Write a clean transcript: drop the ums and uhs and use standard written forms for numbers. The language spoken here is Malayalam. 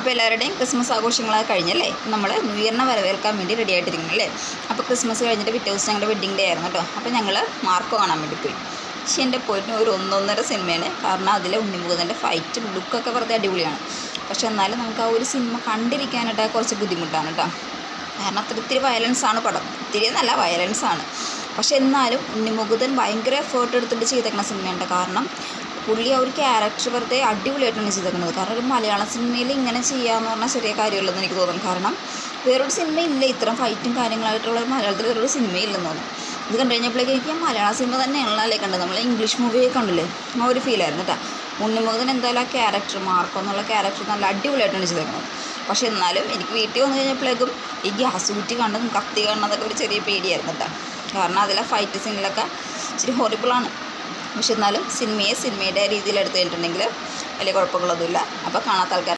അപ്പോൾ എല്ലാവരുടെയും ക്രിസ്മസ് ആഘോഷങ്ങളൊക്കെ കഴിഞ്ഞല്ലേ, നമ്മൾ ന്യൂ ഇയറിനെ വരവേൽക്കാൻ വേണ്ടി റെഡി ആയിട്ടിരിക്കുന്നല്ലേ. അപ്പോൾ ക്രിസ്മസ് കഴിഞ്ഞിട്ട് പിറ്റേ ദിവസം ഞങ്ങളുടെ വെഡ്ഡിങ് ഡേ ആയിരുന്നു കേട്ടോ. അപ്പോൾ ഞങ്ങൾ മാർക്കോ കാണാൻ വേണ്ടി പോയി. പക്ഷേ എൻ്റെ പൊന്നു ഒരു ഒന്നൊന്നര സിനിമയാണ്. കാരണം അതിലെ ഉണ്ണിമുകുന്ദൻ്റെ ഫൈറ്റും ലുക്കൊക്കെ വെറുതെ അടിപൊളിയാണ്. പക്ഷേ എന്നാലും നമുക്ക് ആ ഒരു സിനിമ കണ്ടിരിക്കാനായിട്ട് കുറച്ച് ബുദ്ധിമുട്ടാണ് കേട്ടോ. കാരണം ഇത്തിരി വയലൻസാണ് പടം, ഇത്തിരി നല്ല വയലൻസാണ്. പക്ഷെ എന്നാലും ഉണ്ണിമുകുന്ദൻ ഭയങ്കര എഫേർട്ട് എടുത്തിട്ട് ചെയ്തേക്കുന്ന സിനിമയുണ്ട്. കാരണം പുള്ളി ആ ഒരു ക്യാരക്ടർ വെറുതെ അടിപൊളിയായിട്ടാണ് ചെയ്തേക്കുന്നത്. കാരണം ഒരു മലയാള സിനിമയിൽ ഇങ്ങനെ ചെയ്യാമെന്ന് പറഞ്ഞാൽ ചെറിയ കാര്യമുള്ളതെന്ന് എനിക്ക് തോന്നുന്നു. കാരണം വേറൊരു സിനിമയില്ല ഇത്രയും ഫൈറ്റും കാര്യങ്ങളായിട്ടുള്ള മലയാളത്തിൽ വേറൊരു സിനിമയില്ലെന്ന് തോന്നുന്നു. ഇത് കണ്ടു കഴിഞ്ഞപ്പോഴേക്കും എനിക്ക് മലയാള സിനിമ തന്നെയാണല്ലേ കണ്ടത്. നമ്മൾ ഇംഗ്ലീഷ് മൂവിയൊക്കെ കണ്ടില്ലേ, ആ ഒരു ഫീലായിരുന്നു കേട്ടോ. ഉണ്ണിമുകുന്ദൻ എന്തായാലും ആ ക്യാരക്ടർ മാർക്കോ എന്നുള്ള ക്യാരക്ടർ നല്ല അടിപൊളിയായിട്ടാണ് ചെയ്തേക്കുന്നത്. പക്ഷെ എന്നാലും എനിക്ക് വീട്ടിൽ വന്നു കഴിഞ്ഞപ്പോഴേക്കും ഈ ഗ്യാസ് കുറ്റി കണ്ടതും കത്തി കാണുന്നതൊക്കെ ഒരു ചെറിയ പേടിയായിരുന്നു കേട്ടോ. കാരണം അതിലെ ഫൈറ്റ് സീനിലൊക്കെ ഇച്ചിരി ഹൊറിബിളാണ്. പക്ഷെ എന്നാലും സിനിമയുടെ രീതിയിൽ എടുത്തു കഴിഞ്ഞിട്ടുണ്ടെങ്കിൽ വലിയ കുഴപ്പങ്ങളൊന്നുമില്ല. അപ്പോൾ കാണാത്ത ആൾക്കാർ